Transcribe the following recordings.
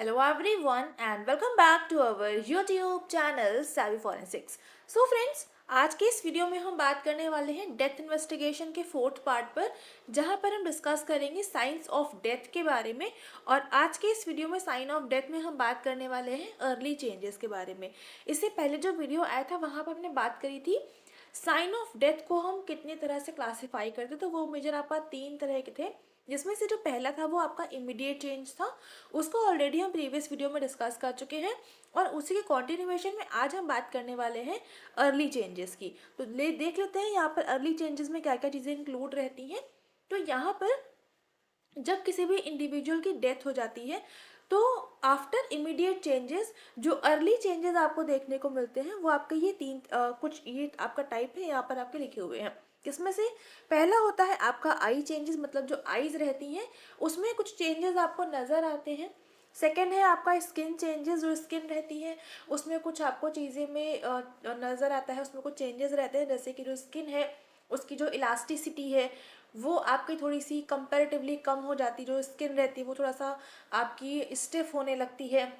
Hello everyone and welcome back to our YouTube channel Savvy Forensics. So friends, आज के इस video में हम बात करने वाले हैं डेथ इन्वेस्टिगेशन के फोर्थ पार्ट पर, जहां पर हम डिस्कस करेंगे साइंस ऑफ डेथ के बारे में। और आज के इस वीडियो में साइन ऑफ डेथ में हम बात करने वाले हैं अर्ली चेंजेस के बारे में। इससे पहले जो वीडियो आया था वहां पर हमने बात करी थी साइन ऑफ डेथ को हम कितनी तरह से क्लासीफाई करते, तो वो मेजर आपका 3 तरह के थे, जिसमें से जो पहला था वो आपका इमीडिएट चेंज था। उसको ऑलरेडी हम प्रीवियस वीडियो में डिस्कस कर चुके हैं और उसी के कॉन्टिन्यूएशन में आज हम बात करने वाले हैं अर्ली चेंजेस की। तो देख लेते हैं यहाँ पर अर्ली चेंजेस में क्या क्या चीज़ें इंक्लूड रहती हैं। तो यहाँ पर जब किसी भी इंडिविजुअल की डेथ हो जाती है तो आफ्टर इमीडिएट चेंजेस जो अर्ली चेंजेस आपको देखने को मिलते हैं वो आपके ये कुछ ये आपका टाइप है, यहाँ पर आपके लिखे हुए हैं। इसमें से पहला होता है आपका आई चेंजेस, मतलब जो आईज रहती हैं उसमें कुछ चेंजेस आपको नज़र आते हैं। सेकेंड है आपका स्किन चेंजेस, जो स्किन रहती है उसमें कुछ आपको चीज़ें में नज़र आता है, उसमें कुछ चेंजेस रहते हैं, जैसे कि जो स्किन है उसकी जो इलास्टिसिटी है वो आपकी थोड़ी सी कंपैरेटिवली कम हो जाती है। जो स्किन रहती है वो थोड़ा सा आपकी स्टिफ होने लगती है।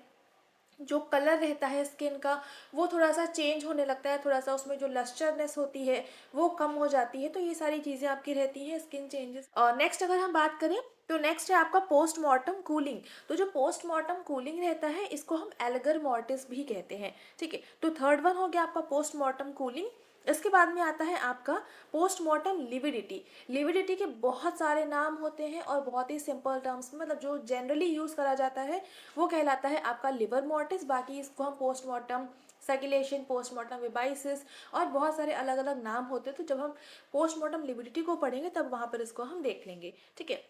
जो कलर रहता है स्किन का वो थोड़ा सा चेंज होने लगता है, थोड़ा सा उसमें जो लस्टरनेस होती है वो कम हो जाती है। तो ये सारी चीज़ें आपकी रहती हैं स्किन चेंजेस। और नेक्स्ट अगर हम बात करें तो नेक्स्ट है आपका पोस्टमार्टम कूलिंग। तो जो पोस्टमार्टम कूलिंग रहता है इसको हम एल्गर मॉर्टिस भी कहते हैं, ठीक है। तो थर्ड वन हो गया आपका पोस्टमार्टम कूलिंग। इसके बाद में आता है आपका पोस्टमार्टम लिविडिटी। लिविडिटी के बहुत सारे नाम होते हैं और बहुत ही सिंपल टर्म्स में, मतलब जो जनरली यूज़ करा जाता है वो कहलाता है आपका लिवर मोर्टिस। बाकी इसको हम पोस्टमार्टम सर्कुलेशन, पोस्टमार्टम विबाइसिस और बहुत सारे अलग अलग नाम होते हैं। तो जब हम पोस्टमार्टम लिविडिटी को पढ़ेंगे तब वहाँ पर इसको हम देख लेंगे, ठीक है।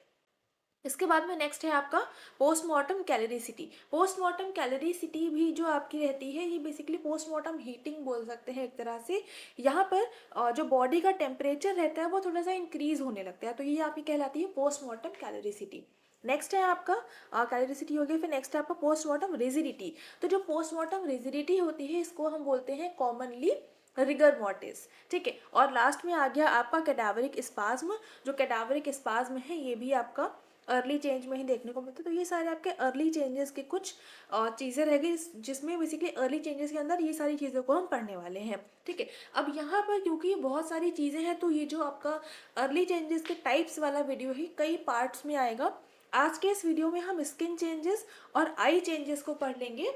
इसके बाद में नेक्स्ट है आपका पोस्टमार्टम कैलोरीसिटी। पोस्टमार्टम कैलोरीसिटी भी जो आपकी रहती है ये बेसिकली पोस्टमार्टम हीटिंग बोल सकते हैं एक तरह से। यहाँ पर जो बॉडी का टेम्परेचर रहता है वो थोड़ा सा इंक्रीज होने लगता है, तो ये आपकी कहलाती है पोस्टमार्टम कैलोरीसिटी। नेक्स्ट है आपका कैलोरीसिटी हो गया। फिर नेक्स्ट है आपका पोस्टमार्टम रिजिडिटी। तो जो पोस्टमार्टम रिजिडिटी होती है इसको हम बोलते हैं कॉमनली रिगर मॉर्टिस, ठीक है। और लास्ट में आ गया आपका कैडावरिक स्पाज्म। जो कैडावरिक स्पाज्म है ये भी आपका अर्ली चेंज में ही देखने को मिलता है। तो ये सारे आपके अर्ली चेंजेस की कुछ चीज़ें रह गई, जिसमें बेसिकली अर्ली चेंजेस के अंदर ये सारी चीज़ों को हम पढ़ने वाले हैं, ठीक है। अब यहाँ पर क्योंकि बहुत सारी चीज़ें हैं तो ये जो आपका अर्ली चेंजेस के टाइप्स वाला वीडियो ही कई पार्ट्स में आएगा। आज के इस वीडियो में हम स्किन चेंजेस और आई चेंजेस को पढ़ लेंगे।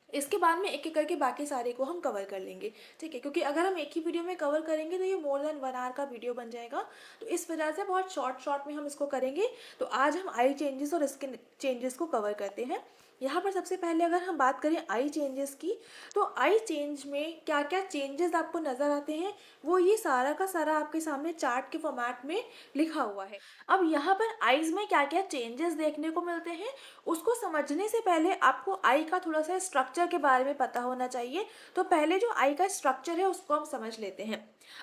इसके बाद में एक एक करके बाकी सारे को हम कवर कर लेंगे, ठीक है। क्योंकि अगर हम एक ही वीडियो में कवर करेंगे तो ये मोर देन 1 आवर का वीडियो बन जाएगा, तो इस वजह से बहुत शॉर्ट में हम इसको करेंगे। तो आज हम आई चेंजेस और स्किन चेंजेस को कवर करते हैं। यहाँ पर सबसे पहले अगर हम बात करें आई चेंजेस की, तो आई चेंज में क्या क्या चेंजेस आपको नज़र आते हैं वो ये सारा का सारा आपके सामने चार्ट के फॉर्मेट में लिखा हुआ है। अब यहाँ पर आईज में क्या क्या चेंजेस देखने को मिलते हैं उसको समझने से पहले आपको आई का थोड़ा सा स्ट्रक्चर के बारे में पता होना चाहिए। तो पहले जो आई का स्ट्रक्चर है उसको हम समझ लेते हैं।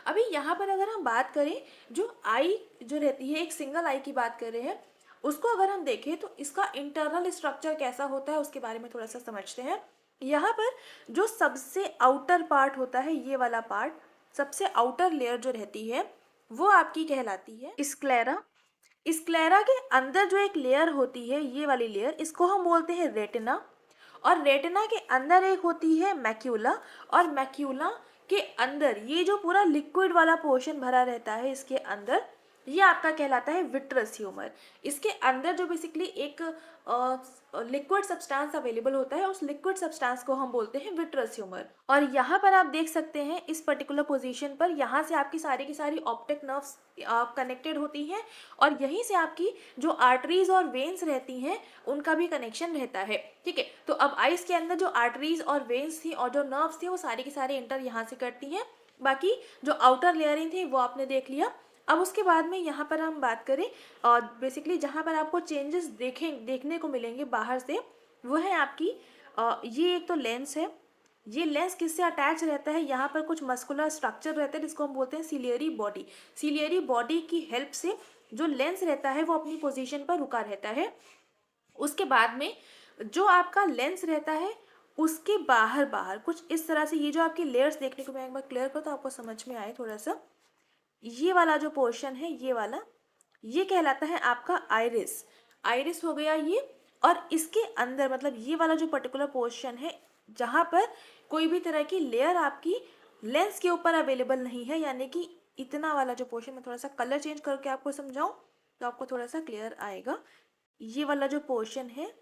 अभी यहाँ पर अगर हम बात करें जो आई जो रहती है, एक सिंगल आई की बात कर रहे हैं, उसको अगर हम देखें तो इसका इंटरनल स्ट्रक्चर कैसा होता है उसके बारे में थोड़ा सा समझते हैं। यहाँ पर जो सबसे आउटर पार्ट होता है, ये वाला पार्ट, सबसे आउटर लेयर जो रहती है वो आपकी कहलाती है स्क्लेरा। स्क्लेरा के अंदर जो एक लेयर होती है, ये वाली लेयर, इसको हम बोलते हैं रेटिना। और रेटिना के अंदर एक होती है मैक्यूला, और मैक्यूला के अंदर ये जो पूरा लिक्विड वाला पोर्शन भरा रहता है इसके अंदर, ये आपका कहलाता है विट्रस ह्यूमर। इसके अंदर जो बेसिकली एक लिक्विड सब्सटेंस अवेलेबल होता है उस लिक्विड सब्सटेंस को हम बोलते हैं विट्रस ह्यूमर। और यहाँ पर आप देख सकते हैं इस पर्टिकुलर पोजीशन पर, यहाँ से आपकी सारी की सारी ऑप्टिक नर्व्स कनेक्टेड होती हैं और यहीं से आपकी जो आर्टरीज और वेन्स रहती हैं उनका भी कनेक्शन रहता है, ठीक है। तो अब आइस के अंदर जो आर्टरीज और वेन्स थी और जो नर्व्स थी वो सारी की सारी इंटर यहाँ से करती हैं। बाकी जो आउटर लेयरिंग थी वो आपने देख लिया। अब उसके बाद में यहाँ पर हम बात करें और बेसिकली जहाँ पर आपको चेंजेस देखने को मिलेंगे बाहर से, वो है आपकी ये एक तो लेंस है। ये लेंस किससे अटैच रहता है, यहाँ पर कुछ मस्कुलर स्ट्रक्चर रहता है जिसको हम बोलते हैं सिलियरी बॉडी। सिलियरी बॉडी की हेल्प से जो लेंस रहता है वो अपनी पोजीशन पर रुका रहता है। उसके बाद में जो आपका लेंस रहता है उसके बाहर कुछ इस तरह से ये जो आपकी लेयर्स देखने को, मैं एक बार क्लियर करूँ तो आपको समझ में आए थोड़ा सा, ये वाला जो पोर्शन है ये वाला, ये कहलाता है आपका आइरिस। आइरिस हो गया ये। और इसके अंदर मतलब ये वाला जो पर्टिकुलर पोर्शन है जहाँ पर कोई भी तरह की लेयर आपकी लेंस के ऊपर अवेलेबल नहीं है, यानी कि इतना वाला जो पोर्शन, मैं थोड़ा सा कलर चेंज करके आपको समझाऊं तो आपको थोड़ा सा क्लियर आएगा। ये वाला जो पोर्शन है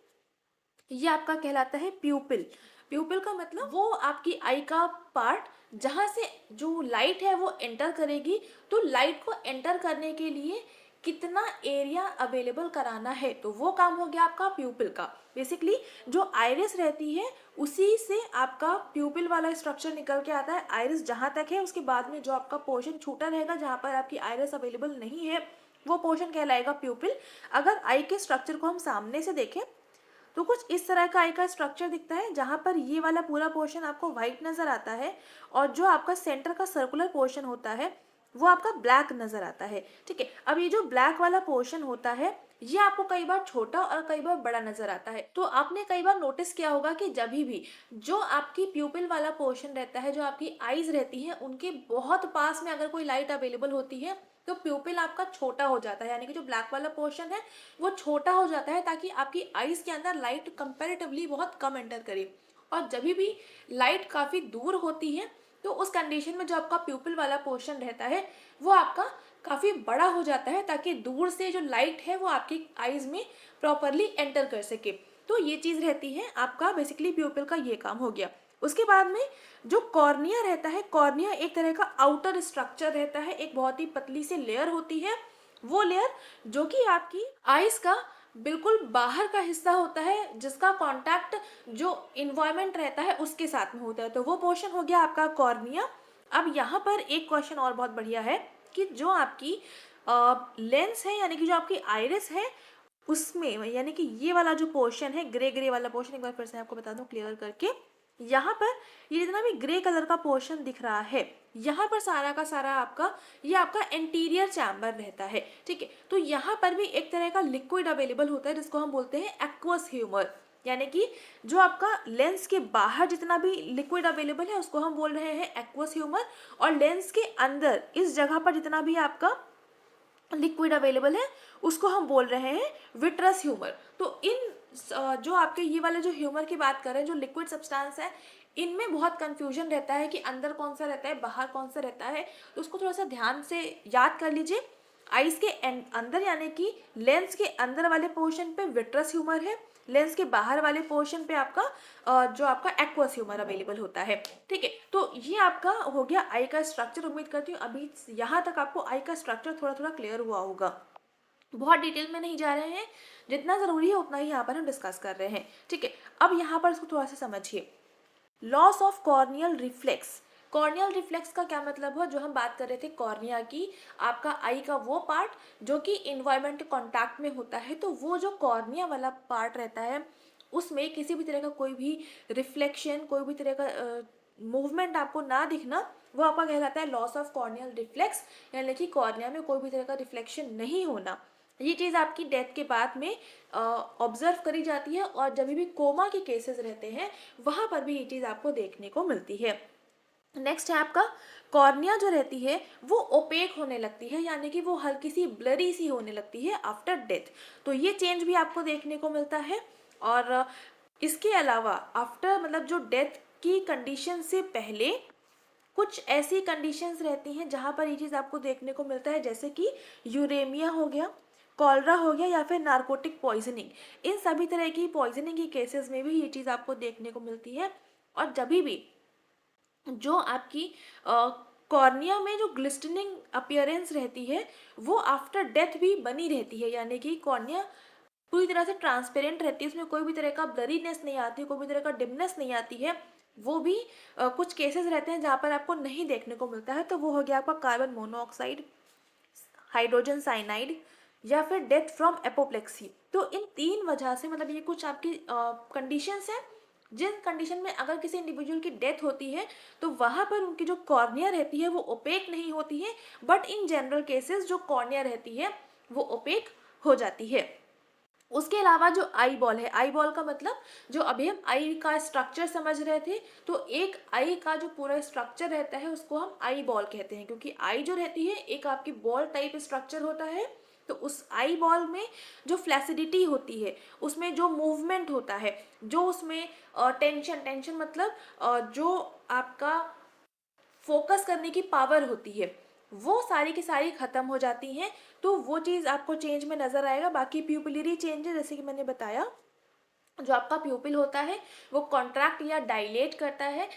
ये आपका कहलाता है प्यूपिल। प्यूपिल का मतलब वो आपकी आई का पार्ट जहाँ से जो लाइट है वो एंटर करेगी, तो लाइट को एंटर करने के लिए कितना एरिया अवेलेबल कराना है, तो वो काम हो गया आपका प्यूपिल का। बेसिकली जो आइरिस रहती है उसी से आपका प्यूपिल वाला स्ट्रक्चर निकल के आता है। आइरिस जहाँ तक है उसके बाद में जो आपका पोर्शन छूटा रहेगा जहाँ पर आपकी आइरिस अवेलेबल नहीं है वो पोर्शन कहलाएगा प्यूपिल। अगर आई के स्ट्रक्चर को हम सामने से देखें तो कुछ इस तरह का आई का स्ट्रक्चर दिखता है जहाँ पर ये वाला पूरा पोर्शन आपको व्हाइट नज़र आता है और जो आपका सेंटर का सर्कुलर पोर्शन होता है वो आपका ब्लैक नज़र आता है। ठीक है, अब ये जो ब्लैक वाला पोर्शन होता है ये आपको कई बार छोटा और कई बार बड़ा नज़र आता है। तो आपने कई बार नोटिस किया होगा कि जब भी जो आपकी प्यूपिल वाला पोर्शन रहता है, जो आपकी आईज रहती हैं, उनके बहुत पास में अगर कोई लाइट अवेलेबल होती है तो प्यूपिल आपका छोटा हो जाता है, यानी कि जो ब्लैक वाला पोर्शन है वो छोटा हो जाता है ताकि आपकी आईज के अंदर लाइट कंपैरेटिवली बहुत कम एंटर करे। और जब भी लाइट काफ़ी दूर होती है तो उस कंडीशन में जो आपका प्यूपिल वाला पोर्शन रहता है वो आपका काफ़ी बड़ा हो जाता है ताकि दूर से जो लाइट है वो आपकी आईज में प्रॉपरली एंटर कर सके। तो ये चीज़ रहती है आपका, बेसिकली प्यूपिल का ये काम हो गया। उसके बाद में जो कॉर्निया रहता है, कॉर्निया एक तरह का आउटर स्ट्रक्चर रहता है, एक बहुत ही पतली सी लेयर होती है। वो लेयर जो कि आपकी आईज का बिल्कुल बाहर का हिस्सा होता है, जिसका कांटेक्ट जो इन्वायरमेंट रहता है उसके साथ में होता है, तो वो पोर्शन हो गया आपका कॉर्निया। अब यहाँ पर एक क्वेश्चन और बहुत बढ़िया है कि जो आपकी लेंस है यानी कि जो आपकी आइरिस है उसमें, यानी कि ये वाला जो पोर्शन है ग्रे ग्रे वाला पोर्शन, एक बार फिर से आपको बता दूं क्लियर करके, यहाँ पर ये जितना भी ग्रे कलर का पोर्शन दिख रहा है यहाँ पर सारा का सारा आपका ये आपका एंटीरियर चैम्बर रहता है। ठीक है, तो यहाँ पर भी एक तरह का लिक्विड अवेलेबल होता है जिसको हम बोलते हैं एक्वस ह्यूमर, यानी कि जो आपका लेंस के बाहर जितना भी लिक्विड अवेलेबल है उसको हम बोल रहे हैं एक्वस ह्यूमर, और लेंस के अंदर इस जगह पर जितना भी आपका लिक्विड अवेलेबल है उसको हम बोल रहे हैं विट्रस ह्यूमर। तो इन जो आपके ये वाले जो ह्यूमर की बात कर रहे हैं, जो लिक्विड सब्सटेंस है, इनमें बहुत कंफ्यूजन रहता है कि अंदर कौन सा रहता है बाहर कौन सा रहता है, तो उसको थोड़ा सा ध्यान से याद कर लीजिए। आइस के अंदर यानी कि लेंस के अंदर वाले पोर्शन पे विट्रस ह्यूमर है, लेंस के बाहर वाले पोर्शन पे आपका जो आपका एक्वस ह्यूमर अवेलेबल होता है। ठीक है, तो ये आपका हो गया आई का स्ट्रक्चर। उम्मीद करती हूँ अभी यहाँ तक आपको आई का स्ट्रक्चर थोड़ा थोड़ा क्लियर हुआ होगा। बहुत डिटेल में नहीं जा रहे हैं, जितना ज़रूरी है उतना ही यहाँ पर हम डिस्कस कर रहे हैं। ठीक है, अब यहाँ पर इसको थोड़ा सा समझिए। Loss of corneal reflex, corneal reflex का क्या मतलब है? जो हम बात कर रहे थे कॉर्निया की, आपका आई का वो पार्ट जो कि इन्वायरमेंट कॉन्टैक्ट में होता है, तो वो जो कॉर्निया वाला पार्ट रहता है उसमें किसी भी तरह का कोई भी रिफ्लेक्शन, कोई भी तरह का मूवमेंट आपको ना दिखना, वो आपका कहलाता है लॉस ऑफ कॉर्नियल रिफ्लेक्स, यानी कि कॉर्निया में कोई भी तरह का रिफ्लेक्शन नहीं होना। ये चीज़ आपकी डेथ के बाद में ऑब्जर्व करी जाती है, और जब भी कोमा के केसेस रहते हैं वहाँ पर भी ये चीज़ आपको देखने को मिलती है। नेक्स्ट है आपका कॉर्निया जो रहती है वो ओपेक होने लगती है, यानी कि वो हल्की सी ब्लरी सी होने लगती है आफ्टर डेथ, तो ये चेंज भी आपको देखने को मिलता है। और इसके अलावा आफ्टर मतलब जो डेथ की कंडीशन से पहले कुछ ऐसी कंडीशंस रहती हैं जहाँ पर ये चीज़ आपको देखने को मिलता है, जैसे कि यूरेमिया हो गया, कॉलरा हो गया, या फिर नार्कोटिक पॉइजनिंग। इन सभी तरह की पॉइजनिंग के केसेस में भी ये चीज़ आपको देखने को मिलती है। और जब भी जो आपकी कॉर्निया में जो ग्लिस्टनिंग अपीयरेंस रहती है वो आफ्टर डेथ भी बनी रहती है, यानी कि कॉर्निया पूरी तरह से ट्रांसपेरेंट रहती है, उसमें कोई भी तरह का ब्लरीनेस नहीं आती, कोई भी तरह का डिमनेस नहीं आती है। वो भी कुछ केसेस रहते हैं जहाँ पर आपको नहीं देखने को मिलता है, तो वो हो गया आपका कार्बन मोनोऑक्साइड, हाइड्रोजन साइनाइड, या फिर डेथ फ्रॉम एपोप्लेक्सी। तो इन तीन वजह से मतलब ये कुछ आपकी कंडीशंस हैं जिन कंडीशन में अगर किसी इंडिविजुअल की डेथ होती है तो वहाँ पर उनकी जो कॉर्निया रहती है वो ओपेक नहीं होती है, बट इन जनरल केसेस जो कॉर्निया रहती है वो ओपेक हो जाती है। उसके अलावा जो आई बॉल है, आई बॉल का मतलब जो अभी हम आई का स्ट्रक्चर समझ रहे थे, तो एक आई का जो पूरा स्ट्रक्चर रहता है उसको हम आई बॉल कहते हैं, क्योंकि आई जो रहती है एक आपकी बॉल टाइप स्ट्रक्चर होता है तो उस आई बॉल में जो फ्लैसिडिटी होती है, उसमें जो मूवमेंट होता है, जो उसमें टेंशन मतलब जो आपका फोकस करने की पावर होती है, वो सारी की सारी ख़त्म हो जाती हैं। तो वो चीज़ आपको चेंज में नज़र आएगा। बाकी प्यूपिलरी चेंजेस जैसे कि मैंने बताया, जो आपका प्यूपिल होता है वो कॉन्ट्रैक्ट या डायलेट करता है,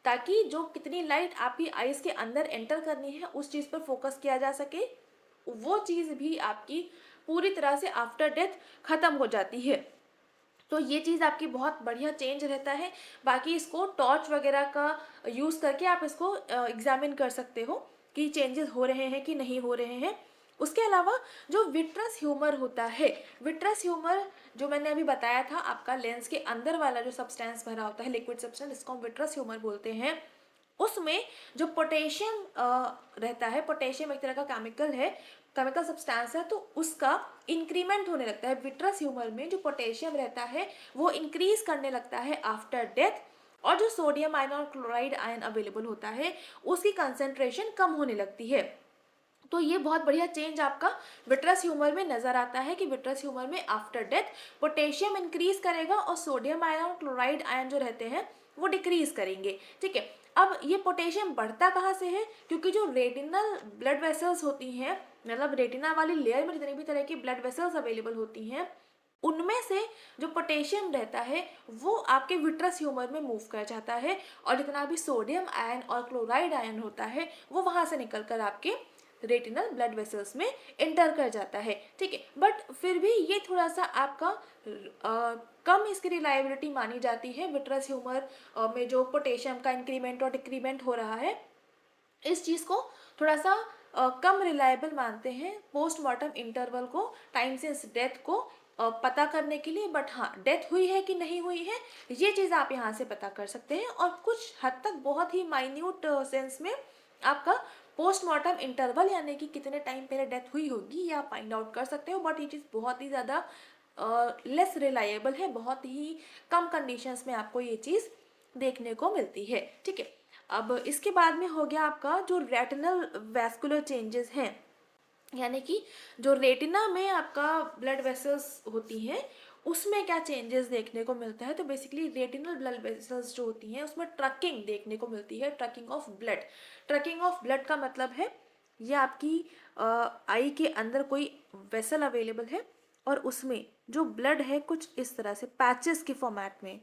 ताकि जो कितनी लाइट आपकी आइज़ के अंदर एंटर करनी है उस चीज़ पर फोकस किया जा सके। वो चीज़ भी आपकी पूरी तरह से आफ्टर डेथ ख़त्म हो जाती है। तो ये चीज़ आपकी बहुत बढ़िया चेंज रहता है। बाकी इसको टॉर्च वगैरह का यूज़ करके आप इसको एग्जामिन कर सकते हो कि चेंजेस हो रहे हैं कि नहीं हो रहे हैं। उसके अलावा जो विट्रस ह्यूमर होता है, विट्रस ह्यूमर जो मैंने अभी बताया था, आपका लेंस के अंदर वाला जो सब्सटेंस भरा होता है, लिक्विड सब्सटेंस, इसको हम विट्रस ह्यूमर बोलते हैं। उसमें जो पोटेशियम रहता है, पोटेशियम एक तरह का केमिकल है, केमिकल सब्सटेंस है, तो उसका इंक्रीमेंट होने लगता है। विट्रस ह्यूमर में जो पोटेशियम रहता है वो इंक्रीज करने लगता है आफ्टर डेथ, और जो सोडियम आयन और क्लोराइड आयन अवेलेबल होता है उसकी कंसेंट्रेशन कम होने लगती है। तो ये बहुत बढ़िया चेंज आपका विट्रस ह्यूमर में नजर आता है कि विट्रस ह्यूमर में आफ्टर डेथ पोटेशियम इंक्रीज करेगा और सोडियम आयन और क्लोराइड आयन जो रहते हैं वो डिक्रीज करेंगे। ठीक है, अब ये पोटेशियम बढ़ता कहाँ से है, क्योंकि जो रेटिनल ब्लड वेसल्स होती हैं, मतलब रेटिना वाली लेयर में जितनी भी तरह की ब्लड वेसल्स अवेलेबल होती हैं, उनमें से जो पोटेशियम रहता है वो आपके विट्रस ह्यूमर में मूव कर जाता है, और जितना भी सोडियम आयन और क्लोराइड आयन होता है वो वहाँ से निकल कर आपके रेटिनल ब्लड वेसल्स में एंटर कर जाता है। ठीक है, बट फिर भी ये थोड़ा सा आपका कम इसकी रिलायबिलिटी मानी जाती है। विट्रस ह्यूमर में जो पोटेशियम का इंक्रीमेंट और डिक्रीमेंट हो रहा है, इस चीज़ को थोड़ा सा कम रिलायबल मानते हैं पोस्टमार्टम इंटरवल को, टाइम सिंस डेथ को पता करने के लिए। बट हाँ, डेथ हुई है कि नहीं हुई है ये चीज़ आप यहाँ से पता कर सकते हैं, और कुछ हद तक बहुत ही माइन्यूट सेंस में आपका पोस्टमार्टम इंटरवल यानी कि कितने टाइम पहले डेथ हुई होगी ये आप फाइंड आउट कर सकते हो। बट ये चीज़ बहुत ही ज़्यादा लेस रिलायबल है, बहुत ही कम कंडीशंस में आपको ये चीज़ देखने को मिलती है। ठीक है, अब इसके बाद में हो गया आपका जो रेटिनल वैस्कुलर चेंजेस हैं, यानी कि जो रेटिना में आपका ब्लड वेसल्स होती हैं उसमें क्या चेंजेस देखने को मिलता है। तो बेसिकली रेटिनल ब्लड वेसल्स जो होती हैं उसमें ट्रकिंग देखने को मिलती है, trucking of blood. Trucking of blood का मतलब है ये आपकी आई के अंदर कोई वेसल अवेलेबल है और उसमें जो ब्लड है कुछ इस तरह से पैचेस के फॉर्मेट में,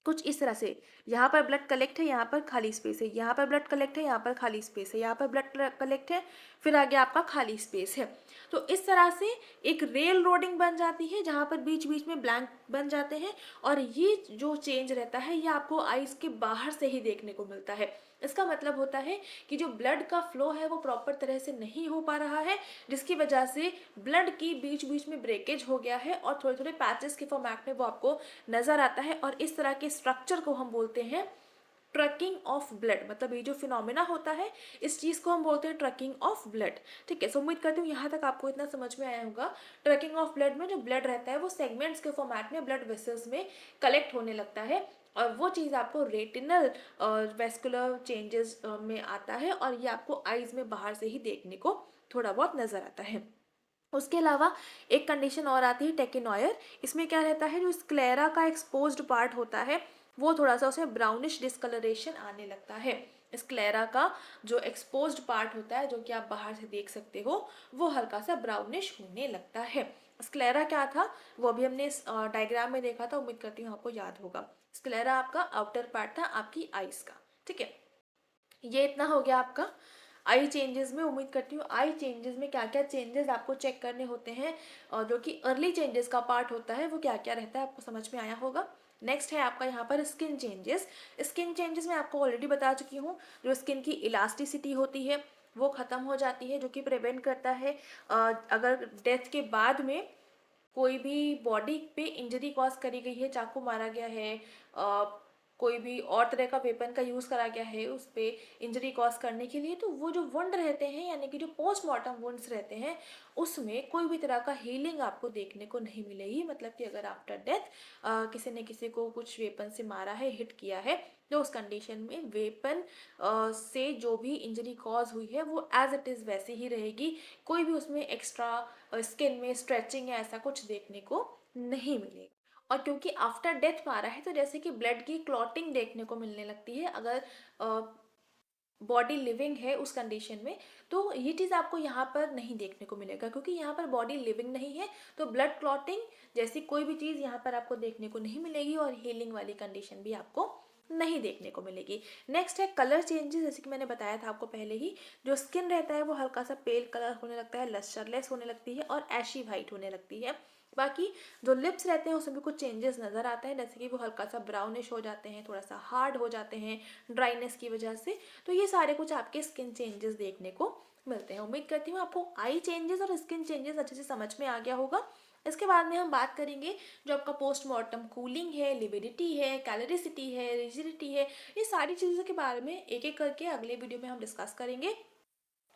कुछ इस तरह से, यहाँ पर ब्लड कलेक्ट है, यहाँ पर खाली स्पेस है, यहाँ पर ब्लड कलेक्ट है, यहाँ पर खाली स्पेस है, यहाँ पर ब्लड कलेक्ट है, फिर आगे आपका खाली स्पेस है। तो इस तरह से एक रेल रोडिंग बन जाती है जहाँ पर बीच बीच में ब्लैंक बन जाते हैं, और ये जो चेंज रहता है ये आपको आइज के बाहर से ही देखने को मिलता है। इसका मतलब होता है कि जो ब्लड का फ्लो है वो प्रॉपर तरह से नहीं हो पा रहा है, जिसकी वजह से ब्लड की बीच बीच में ब्रेकेज हो गया है और थोड़े थोड़े पैचेस के फॉर्मेट में वो आपको नजर आता है। और इस तरह के स्ट्रक्चर को हम बोलते हैं ट्रकिंग ऑफ ब्लड। मतलब ये जो फिनोमिना होता है इस चीज़ को हम बोलते हैं ट्रकिंग ऑफ ब्लड। ठीक है, सो उम्मीद करती हूँ यहाँ तक आपको इतना समझ में आया होगा। ट्रकिंग ऑफ ब्लड में जो ब्लड रहता है वो सेगमेंट्स के फॉर्मेट में ब्लड वेसल्स में कलेक्ट होने लगता है, और वो चीज़ आपको रेटिनल वेस्कुलर चेंजेस में आता है, और ये आपको आइज में बाहर से ही देखने को थोड़ा बहुत नजर आता है। उसके अलावा एक कंडीशन और आती है टेकिनॉयर। इसमें क्या रहता है, जो स्क्लेरा का एक्सपोज्ड पार्ट होता है वो थोड़ा सा उसमें ब्राउनिश डिस्कलरेशन आने लगता है। स्क्लेरा का जो एक्सपोज्ड पार्ट होता है जो कि आप बाहर से देख सकते हो वो हल्का सा ब्राउनिश होने लगता है। स्क्लेरा क्या था वो अभी हमने इस डायग्राम में देखा था, उम्मीद करती हूँ आपको याद होगा। स्क्लेरा आपका आउटर पार्ट था आपकी आइज का। ठीक है, ये इतना हो गया आपका आई चेंजेस में। उम्मीद करती हूँ आई चेंजेस में क्या क्या चेंजेस आपको चेक करने होते हैं और जो कि अर्ली चेंजेस का पार्ट होता है वो क्या क्या रहता है आपको समझ में आया होगा। नेक्स्ट है आपका यहाँ पर स्किन चेंजेस। स्किन चेंजेस में आपको ऑलरेडी बता चुकी हूँ, जो स्किन की इलास्टिसिटी होती है वो ख़त्म हो जाती है, जो कि प्रिवेंट करता है अगर डेथ के बाद में कोई भी बॉडी पे इंजरी कॉज करी गई है, चाकू मारा गया है, कोई भी और तरह का वेपन का यूज़ करा गया है उस पर इंजरी कॉज करने के लिए, तो वो जो वुंड रहते हैं यानी कि जो पोस्टमार्टम वुंड्स रहते हैं उसमें कोई भी तरह का हीलिंग आपको देखने को नहीं मिलेगी। मतलब कि अगर आफ्टर डेथ किसी ने किसी को कुछ वेपन से मारा है, हिट किया है, तो उस कंडीशन में वेपन से जो भी इंजरी कॉज हुई है वो एज इट इज़ वैसे ही रहेगी, कोई भी उसमें एक्स्ट्रा स्किन में स्ट्रेचिंग या ऐसा कुछ देखने को नहीं मिलेगा। और क्योंकि आफ्टर डेथ मारा है तो जैसे कि ब्लड की क्लॉटिंग देखने को मिलने लगती है अगर बॉडी लिविंग है उस कंडीशन में, तो ये चीज़ आपको यहाँ पर नहीं देखने को मिलेगा क्योंकि यहाँ पर बॉडी लिविंग नहीं है, तो ब्लड क्लॉटिंग जैसी कोई भी चीज़ यहाँ पर आपको देखने को नहीं मिलेगी और हीलिंग वाली कंडीशन भी आपको नहीं देखने को मिलेगी। नेक्स्ट है कलर चेंजेस, जैसे कि मैंने बताया था आपको पहले ही, जो स्किन रहता है वो हल्का सा पेल कलर होने लगता है, लस्टरलेस होने लगती है और एशी वाइट होने लगती है। बाकी जो लिप्स रहते हैं उसमें भी कुछ चेंजेस नज़र आते हैं, जैसे कि वो हल्का सा ब्राउनिश हो जाते हैं, थोड़ा सा हार्ड हो जाते हैं ड्राइनेस की वजह से। तो ये सारे कुछ आपके स्किन चेंजेस देखने को मिलते हैं। उम्मीद करती हूँ आपको आई चेंजेस और स्किन चेंजेस अच्छे से समझ में आ गया होगा। इसके बाद में हम बात करेंगे जो आपका पोस्टमार्टम कूलिंग है, लिविडिटी है, कैलोरिसिटी है, रिजिडिटी है, ये सारी चीज़ों के बारे में एक एक करके अगले वीडियो में हम डिस्कस करेंगे।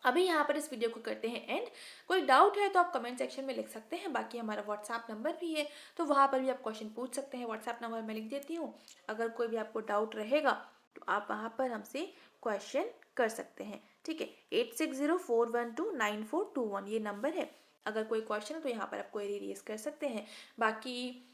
अभी यहाँ पर इस वीडियो को करते हैं एंड। कोई डाउट है तो आप कमेंट सेक्शन में लिख सकते हैं, बाकी हमारा व्हाट्सएप नंबर भी है तो वहाँ पर भी आप क्वेश्चन पूछ सकते हैं। व्हाट्सएप नंबर मैं लिख देती हूँ, अगर कोई भी आपको डाउट रहेगा तो आप वहाँ पर हमसे क्वेश्चन कर सकते हैं। ठीक है, 8604129421 ये नंबर है। अगर कोई क्वेश्चन है तो यहाँ पर आप क्वेरी रेज कर सकते हैं। बाकी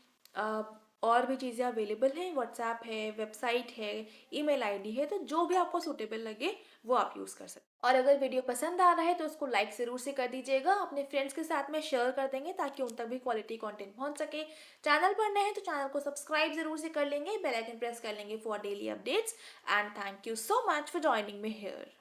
और भी चीज़ें अवेलेबल हैं, व्हाट्सएप है, वेबसाइट है, ईमेल आईडी है, तो जो भी आपको सूटेबल लगे वो आप यूज़ कर सकते हैं। और अगर वीडियो पसंद आ रहा है तो उसको लाइक ज़रूर से कर दीजिएगा, अपने फ्रेंड्स के साथ में शेयर कर देंगे ताकि उन तक भी क्वालिटी कंटेंट पहुंच सके। चैनल पर नए हैं तो चैनल को सब्सक्राइब ज़रूर से कर लेंगे, बेल आइकन प्रेस कर लेंगे for daily updates. And thank you so much for joining me here.